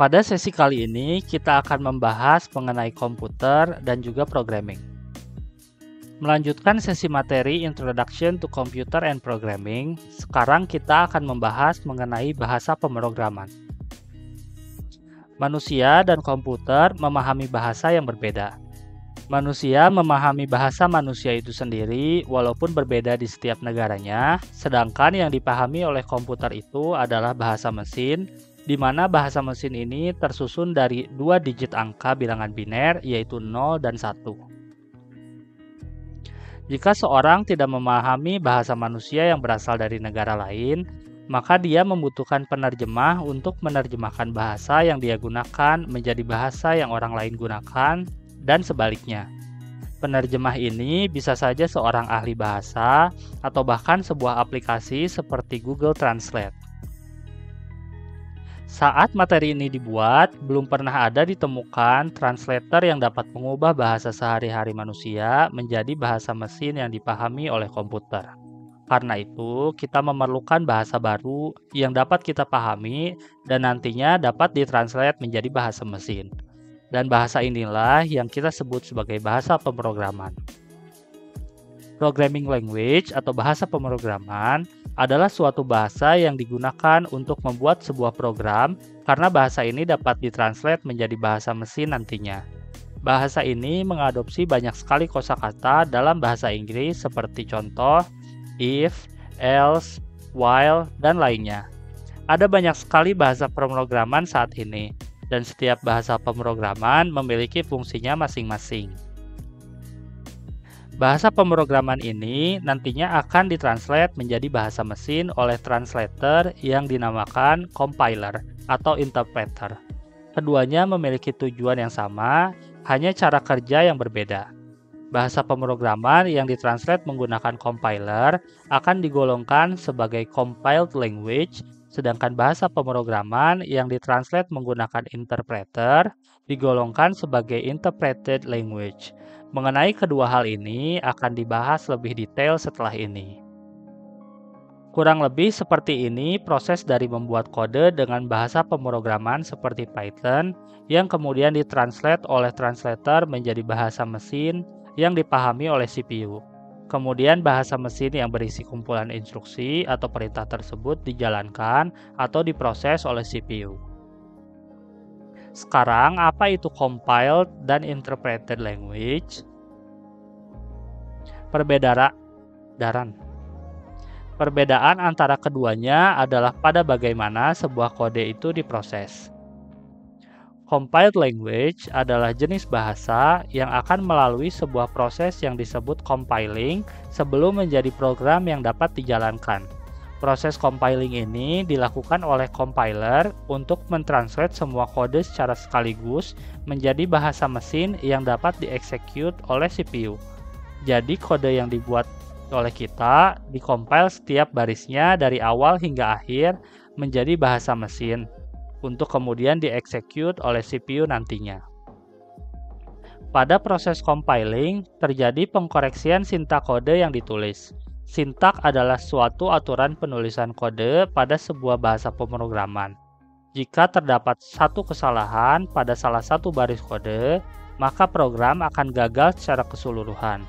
Pada sesi kali ini, kita akan membahas mengenai komputer dan juga programming. Melanjutkan sesi materi Introduction to Computer and Programming, sekarang kita akan membahas mengenai bahasa pemrograman. Manusia dan komputer memahami bahasa yang berbeda. Manusia memahami bahasa manusia itu sendiri walaupun berbeda di setiap negaranya, sedangkan yang dipahami oleh komputer itu adalah bahasa mesin, di mana bahasa mesin ini tersusun dari 2 digit angka bilangan biner, yaitu 0 dan 1. Jika seorang tidak memahami bahasa manusia yang berasal dari negara lain, maka dia membutuhkan penerjemah untuk menerjemahkan bahasa yang dia gunakan menjadi bahasa yang orang lain gunakan, dan sebaliknya. Penerjemah ini bisa saja seorang ahli bahasa atau bahkan sebuah aplikasi seperti Google Translate. Saat materi ini dibuat, belum pernah ada ditemukan translator yang dapat mengubah bahasa sehari-hari manusia menjadi bahasa mesin yang dipahami oleh komputer. Karena itu, kita memerlukan bahasa baru yang dapat kita pahami dan nantinya dapat ditranslate menjadi bahasa mesin. Dan bahasa inilah yang kita sebut sebagai bahasa pemrograman. Programming language atau bahasa pemrograman adalah suatu bahasa yang digunakan untuk membuat sebuah program karena bahasa ini dapat ditranslate menjadi bahasa mesin nantinya. Bahasa ini mengadopsi banyak sekali kosakata dalam bahasa Inggris seperti contoh if, else, while, dan lainnya. Ada banyak sekali bahasa pemrograman saat ini, dan setiap bahasa pemrograman memiliki fungsinya masing-masing. Bahasa pemrograman ini nantinya akan ditranslate menjadi bahasa mesin oleh translator yang dinamakan compiler atau interpreter. Keduanya memiliki tujuan yang sama, hanya cara kerja yang berbeda. Bahasa pemrograman yang ditranslate menggunakan compiler akan digolongkan sebagai compiled language, sedangkan bahasa pemrograman yang ditranslate menggunakan interpreter digolongkan sebagai interpreted language. Mengenai kedua hal ini akan dibahas lebih detail setelah ini. Kurang lebih seperti ini proses dari membuat kode dengan bahasa pemrograman seperti Python yang kemudian ditranslate oleh translator menjadi bahasa mesin yang dipahami oleh CPU. Kemudian bahasa mesin yang berisi kumpulan instruksi atau perintah tersebut dijalankan atau diproses oleh CPU. Sekarang, apa itu compiled dan interpreted language? Perbedaan antara keduanya adalah pada bagaimana sebuah kode itu diproses. Compiled language adalah jenis bahasa yang akan melalui sebuah proses yang disebut compiling sebelum menjadi program yang dapat dijalankan. Proses compiling ini dilakukan oleh compiler untuk mentranslate semua kode secara sekaligus menjadi bahasa mesin yang dapat dieksekut oleh CPU. Jadi kode yang dibuat oleh kita dikompil setiap barisnya dari awal hingga akhir menjadi bahasa mesin, untuk kemudian dieksekut oleh CPU nantinya. Pada proses compiling, terjadi pengkoreksian sintak kode yang ditulis. Sintak adalah suatu aturan penulisan kode pada sebuah bahasa pemrograman. Jika terdapat satu kesalahan pada salah satu baris kode, maka program akan gagal secara keseluruhan.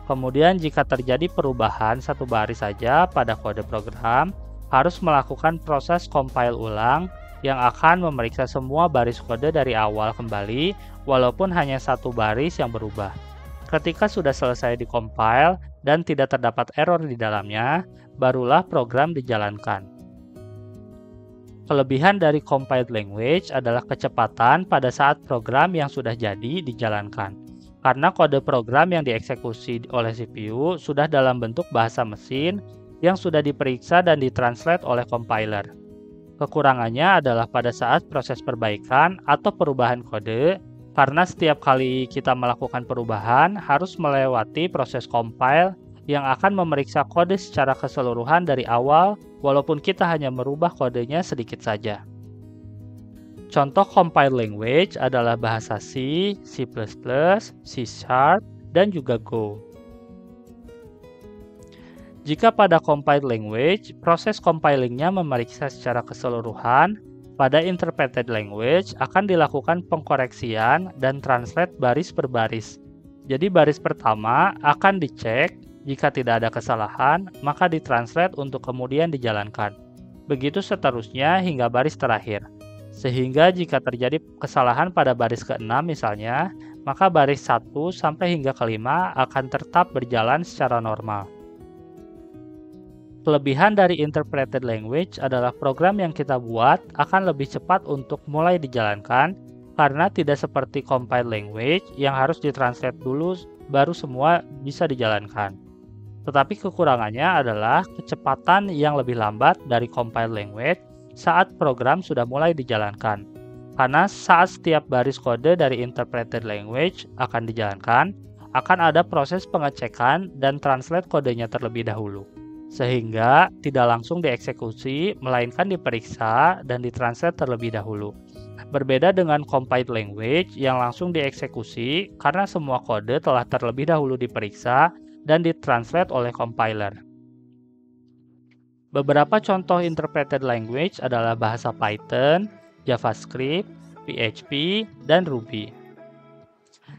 Kemudian jika terjadi perubahan satu baris saja pada kode program, harus melakukan proses compile ulang yang akan memeriksa semua baris kode dari awal kembali walaupun hanya satu baris yang berubah. Ketika sudah selesai dikompil dan tidak terdapat error di dalamnya, barulah program dijalankan. Kelebihan dari compiled language adalah kecepatan pada saat program yang sudah jadi dijalankan. Karena kode program yang dieksekusi oleh CPU sudah dalam bentuk bahasa mesin yang sudah diperiksa dan ditranslate oleh compiler. Kekurangannya adalah pada saat proses perbaikan atau perubahan kode, karena setiap kali kita melakukan perubahan harus melewati proses compile yang akan memeriksa kode secara keseluruhan dari awal, walaupun kita hanya merubah kodenya sedikit saja. Contoh compiled language adalah bahasa C, C++, C#, dan juga Go. Jika pada compiled language, proses compilingnya memeriksa secara keseluruhan Pada interpreted language akan dilakukan pengkoreksian dan translate baris per baris. Jadi baris pertama akan dicek, jika tidak ada kesalahan, maka ditranslate untuk kemudian dijalankan. Begitu seterusnya hingga baris terakhir. Sehingga jika terjadi kesalahan pada baris ke-6 misalnya, maka baris 1 sampai hingga ke-5 akan tetap berjalan secara normal. Kelebihan dari interpreted language adalah program yang kita buat akan lebih cepat untuk mulai dijalankan karena tidak seperti compiled language yang harus ditranslate dulu baru semua bisa dijalankan. Tetapi kekurangannya adalah kecepatan yang lebih lambat dari compiled language saat program sudah mulai dijalankan. Karena saat setiap baris kode dari interpreted language akan dijalankan, akan ada proses pengecekan dan translate kodenya terlebih dahulu. Sehingga tidak langsung dieksekusi, melainkan diperiksa dan ditranslate terlebih dahulu. Berbeda dengan compiled language yang langsung dieksekusi karena semua kode telah terlebih dahulu diperiksa dan ditranslate oleh compiler. Beberapa contoh interpreted language adalah bahasa Python, JavaScript, PHP, dan Ruby.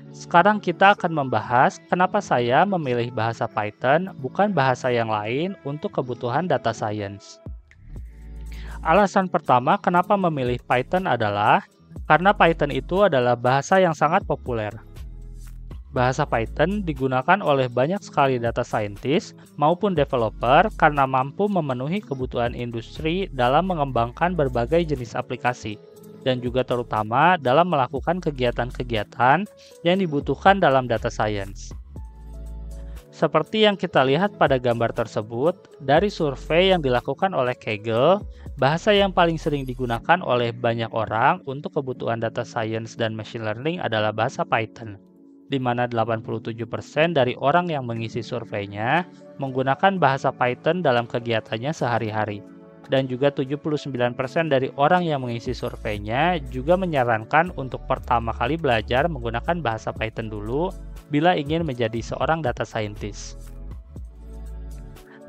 Sekarang kita akan membahas kenapa saya memilih bahasa Python bukan bahasa yang lain untuk kebutuhan data science. Alasan pertama kenapa memilih Python adalah karena Python itu adalah bahasa yang sangat populer. Bahasa Python digunakan oleh banyak sekali data scientist maupun developer karena mampu memenuhi kebutuhan industri dalam mengembangkan berbagai jenis aplikasi, dan juga terutama dalam melakukan kegiatan-kegiatan yang dibutuhkan dalam data science. Seperti yang kita lihat pada gambar tersebut, dari survei yang dilakukan oleh Kaggle, bahasa yang paling sering digunakan oleh banyak orang untuk kebutuhan data science dan machine learning adalah bahasa Python, di mana 87% dari orang yang mengisi surveinya menggunakan bahasa Python dalam kegiatannya sehari-hari. Dan juga 79% dari orang yang mengisi surveinya juga menyarankan untuk pertama kali belajar menggunakan bahasa Python dulu bila ingin menjadi seorang data scientist.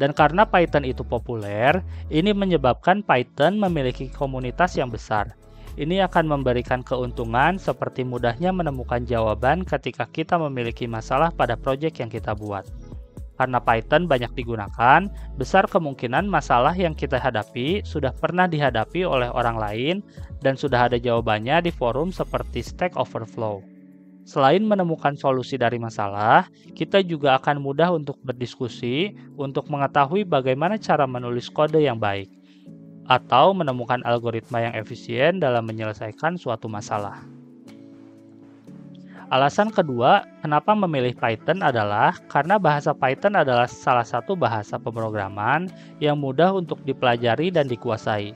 Dan karena Python itu populer, ini menyebabkan Python memiliki komunitas yang besar. Ini akan memberikan keuntungan seperti mudahnya menemukan jawaban ketika kita memiliki masalah pada proyek yang kita buat. Karena Python banyak digunakan, besar kemungkinan masalah yang kita hadapi sudah pernah dihadapi oleh orang lain dan sudah ada jawabannya di forum seperti Stack Overflow. Selain menemukan solusi dari masalah, kita juga akan mudah untuk berdiskusi untuk mengetahui bagaimana cara menulis kode yang baik, atau menemukan algoritma yang efisien dalam menyelesaikan suatu masalah. Alasan kedua, kenapa memilih Python adalah karena bahasa Python adalah salah satu bahasa pemrograman yang mudah untuk dipelajari dan dikuasai.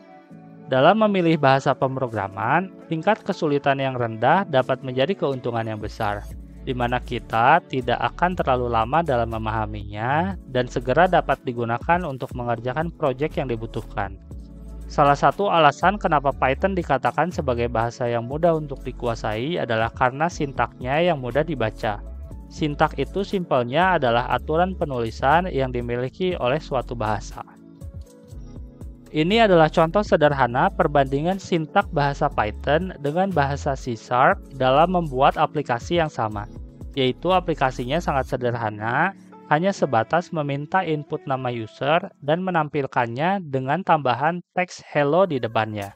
Dalam memilih bahasa pemrograman, tingkat kesulitan yang rendah dapat menjadi keuntungan yang besar, di mana kita tidak akan terlalu lama dalam memahaminya dan segera dapat digunakan untuk mengerjakan proyek yang dibutuhkan. Salah satu alasan kenapa Python dikatakan sebagai bahasa yang mudah untuk dikuasai adalah karena sintaknya yang mudah dibaca. Sintak itu simpelnya adalah aturan penulisan yang dimiliki oleh suatu bahasa. Ini adalah contoh sederhana perbandingan sintak bahasa Python dengan bahasa C# dalam membuat aplikasi yang sama, yaitu aplikasinya sangat sederhana, hanya sebatas meminta input nama user dan menampilkannya dengan tambahan teks hello di depannya.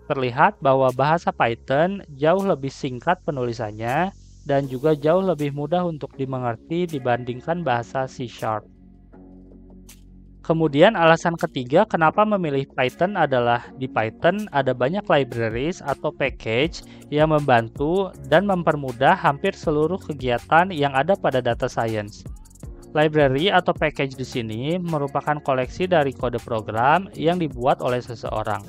Terlihat bahwa bahasa Python jauh lebih singkat penulisannya dan juga jauh lebih mudah untuk dimengerti dibandingkan bahasa C#. Kemudian alasan ketiga kenapa memilih Python adalah di Python ada banyak libraries atau package yang membantu dan mempermudah hampir seluruh kegiatan yang ada pada data science. Library atau package di sini merupakan koleksi dari kode program yang dibuat oleh seseorang.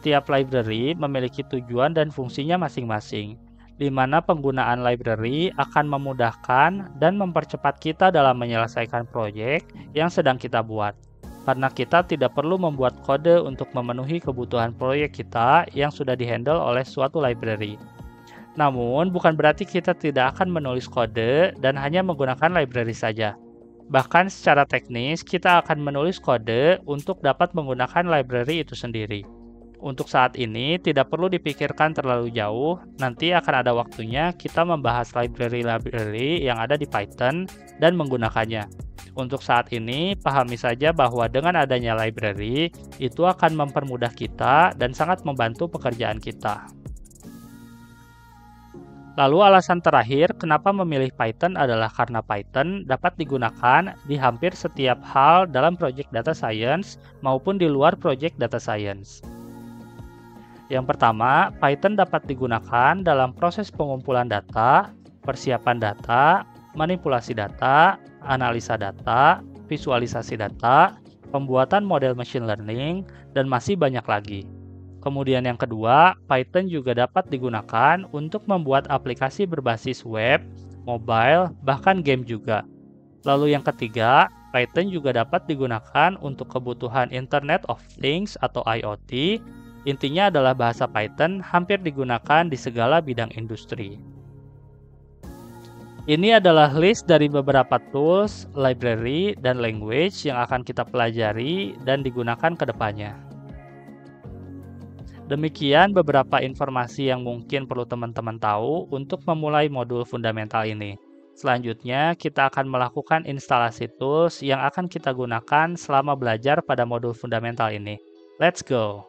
Tiap library memiliki tujuan dan fungsinya masing-masing, di mana penggunaan library akan memudahkan dan mempercepat kita dalam menyelesaikan proyek yang sedang kita buat. Karena kita tidak perlu membuat kode untuk memenuhi kebutuhan proyek kita yang sudah dihandle oleh suatu library. Namun, bukan berarti kita tidak akan menulis kode dan hanya menggunakan library saja. Bahkan secara teknis, kita akan menulis kode untuk dapat menggunakan library itu sendiri. Untuk saat ini, tidak perlu dipikirkan terlalu jauh, nanti akan ada waktunya kita membahas library-library yang ada di Python dan menggunakannya. Untuk saat ini, pahami saja bahwa dengan adanya library, itu akan mempermudah kita dan sangat membantu pekerjaan kita. Lalu alasan terakhir kenapa memilih Python adalah karena Python dapat digunakan di hampir setiap hal dalam proyek data science maupun di luar proyek data science. Yang pertama, Python dapat digunakan dalam proses pengumpulan data, persiapan data, manipulasi data, analisa data, visualisasi data, pembuatan model machine learning, dan masih banyak lagi. Kemudian yang kedua, Python juga dapat digunakan untuk membuat aplikasi berbasis web, mobile, bahkan game juga. Lalu yang ketiga, Python juga dapat digunakan untuk kebutuhan Internet of Things atau IoT. Intinya adalah bahasa Python hampir digunakan di segala bidang industri. Ini adalah list dari beberapa tools, library, dan language yang akan kita pelajari dan digunakan ke depannya. Demikian beberapa informasi yang mungkin perlu teman-teman tahu untuk memulai modul fundamental ini. Selanjutnya, kita akan melakukan instalasi tools yang akan kita gunakan selama belajar pada modul fundamental ini. Let's go!